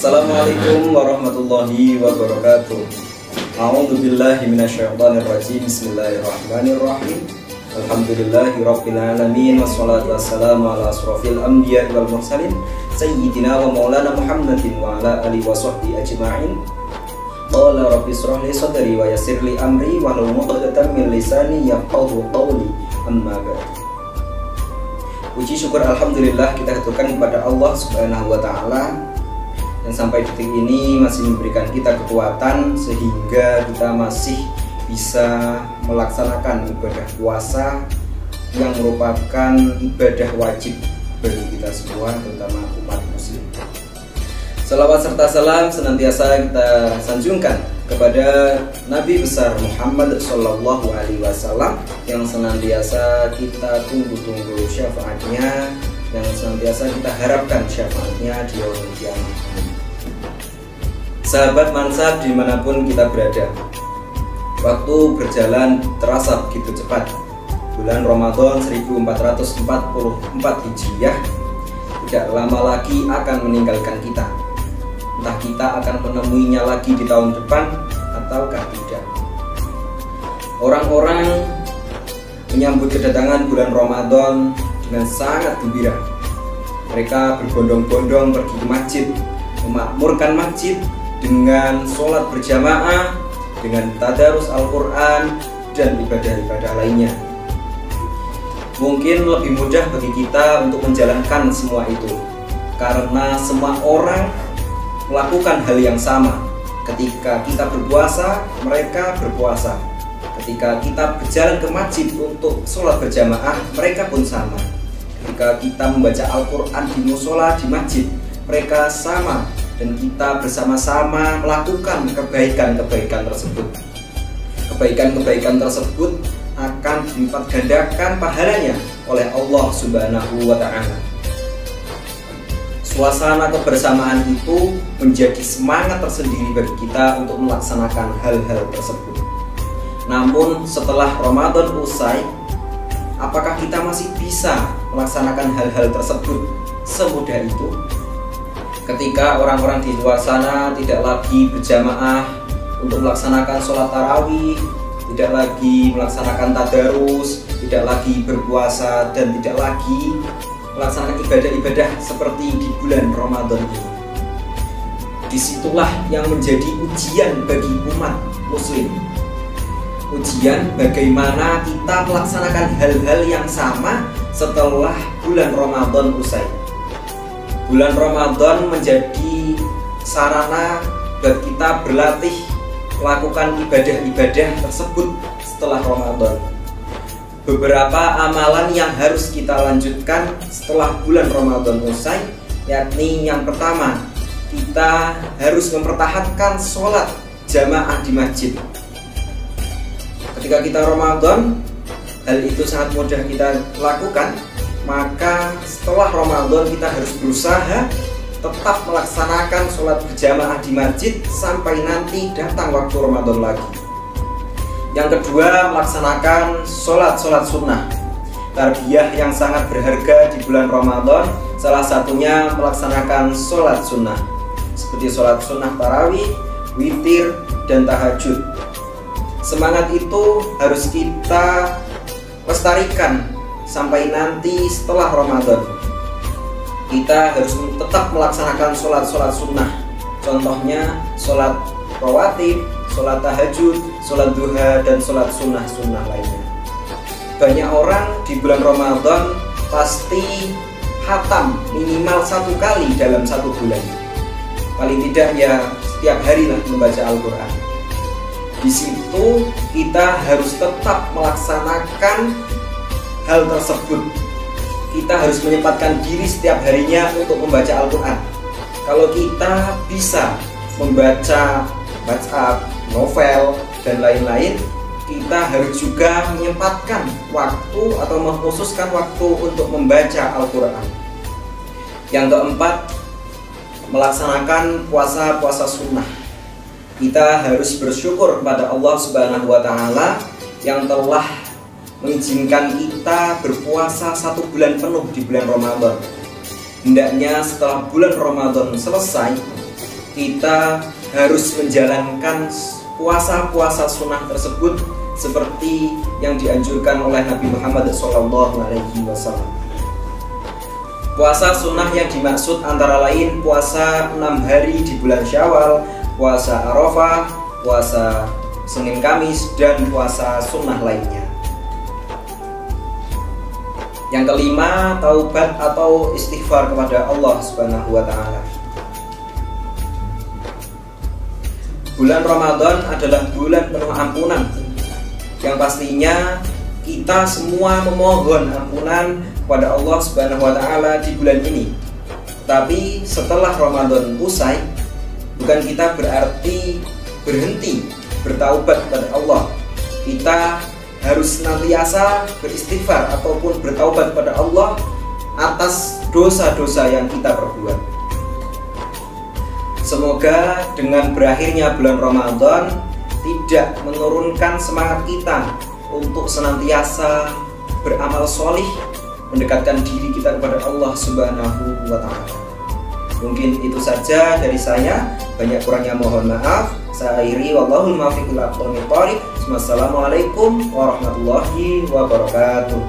Assalamualaikum warahmatullahi wabarakatuh. A'udzubillahi minasyaitonirrajim. Bismillahirrahmanirrahim. Alhamdulillahirabbil alamin wassalatu wassalamu ala asrofil anbiya'i wal mursalin sayyidina wa maulana Muhammadin wa ala alihi wa sahbihi ajma'in. Qala rabbi shrah li sadri wa yassir li amri wahlul 'uqdatam min lisani yafqahu qawli. Amma ba'du. Puji syukur alhamdulillah kita haturkan kepada Allah Subhanahu wa taala yang sampai detik ini masih memberikan kita kekuatan sehingga kita masih bisa melaksanakan ibadah puasa yang merupakan ibadah wajib bagi kita semua, terutama umat muslim. Salawat serta salam senantiasa kita sanjungkan kepada Nabi besar Muhammad Sallallahu Alaihi Wasallam yang senantiasa kita tunggu-tunggu syafaatnya, yang senantiasa kita harapkan syafaatnya di yaumul qiyamah. Sahabat Mansab dimanapun kita berada, waktu berjalan terasa begitu cepat. Bulan Ramadan 1444 Hijriah tidak lama lagi akan meninggalkan kita. Entah kita akan menemuinya lagi di tahun depan ataukah tidak. Orang-orang menyambut kedatangan bulan Ramadan dengan sangat gembira. Mereka berbondong-bondong pergi ke masjid, memakmurkan masjid dengan sholat berjamaah, dengan tadarus Al-Quran, dan ibadah-ibadah lainnya. Mungkin lebih mudah bagi kita untuk menjalankan semua itu, karena semua orang melakukan hal yang sama. Ketika kita berpuasa, mereka berpuasa. Ketika kita berjalan ke masjid untuk sholat berjamaah, mereka pun sama. Ketika kita membaca Al-Quran di musola, di masjid, mereka sama. Dan kita bersama-sama melakukan kebaikan-kebaikan tersebut. Kebaikan-kebaikan tersebut akan dilipat gandakan pahalanya oleh Allah Subhanahu wa ta'ala. Suasana kebersamaan itu menjadi semangat tersendiri bagi kita untuk melaksanakan hal-hal tersebut. Namun setelah Ramadan usai, apakah kita masih bisa melaksanakan hal-hal tersebut semudah itu? Ketika orang-orang di luar sana tidak lagi berjamaah untuk melaksanakan sholat tarawih, tidak lagi melaksanakan tadarus, tidak lagi berpuasa, dan tidak lagi melaksanakan ibadah-ibadah seperti di bulan Ramadan ini. Disitulah yang menjadi ujian bagi umat muslim. Ujian bagaimana kita melaksanakan hal-hal yang sama setelah bulan Ramadan usai. Bulan Ramadan menjadi sarana buat kita berlatih melakukan ibadah-ibadah tersebut setelah Ramadan. Beberapa amalan yang harus kita lanjutkan setelah bulan Ramadan usai, yakni yang pertama, kita harus mempertahankan sholat jamaah di masjid. Ketika kita Ramadan, hal itu sangat mudah kita lakukan. Maka setelah Ramadan kita harus berusaha tetap melaksanakan sholat berjamaah di masjid sampai nanti datang waktu Ramadan lagi. Yang kedua, melaksanakan sholat sunnah. Tarbiyah yang sangat berharga di bulan Ramadan, salah satunya melaksanakan sholat sunnah, seperti sholat sunnah tarawih, witir, dan tahajud. Semangat itu harus kita lestarikan sampai nanti setelah Ramadan. Kita harus tetap melaksanakan sholat sunnah. Contohnya sholat rawatib, sholat tahajud, sholat duha, dan sholat sunnah lainnya. Banyak orang di bulan Ramadan pasti khatam minimal 1 kali dalam 1 bulan. Paling tidak ya setiap hari lah membaca Al-Quran. Di situ kita harus tetap melaksanakan hal tersebut. Kita harus menyempatkan diri setiap harinya untuk membaca Al-Quran. Kalau kita bisa membaca WhatsApp, novel, dan lain-lain, kita harus juga menyempatkan waktu atau mengkhususkan waktu untuk membaca Al-Quran. Yang keempat, melaksanakan puasa sunnah. Kita harus bersyukur kepada Allah Subhanahu wa ta'ala yang telah mengizinkan kita berpuasa 1 bulan penuh di bulan Ramadan. Hendaknya setelah bulan Ramadan selesai, kita harus menjalankan puasa-puasa sunnah tersebut seperti yang dianjurkan oleh Nabi Muhammad SAW. Puasa sunnah yang dimaksud antara lain puasa 6 hari di bulan Syawal, puasa Arafah, puasa Senin Kamis, dan puasa sunnah lainnya. Yang kelima, taubat atau istighfar kepada Allah Subhanahu wa Ta'ala. Bulan Ramadan adalah bulan penuh ampunan, yang pastinya kita semua memohon ampunan kepada Allah Subhanahu wa Ta'ala di bulan ini. Tapi setelah Ramadan usai, bukan kita berarti berhenti bertaubat kepada Allah. Kita harus senantiasa beristighfar ataupun bertaubat kepada Allah atas dosa-dosa yang kita perbuat. Semoga dengan berakhirnya bulan Ramadan tidak menurunkan semangat kita untuk senantiasa beramal solih, mendekatkan diri kita kepada Allah Subhanahu wa Ta'ala. Mungkin itu saja dari saya, banyak kurangnya mohon maaf. Saya akhiri, wallahul muwaffiq ila aqwamit thoriq. Wassalamualaikum warahmatullahi wabarakatuh.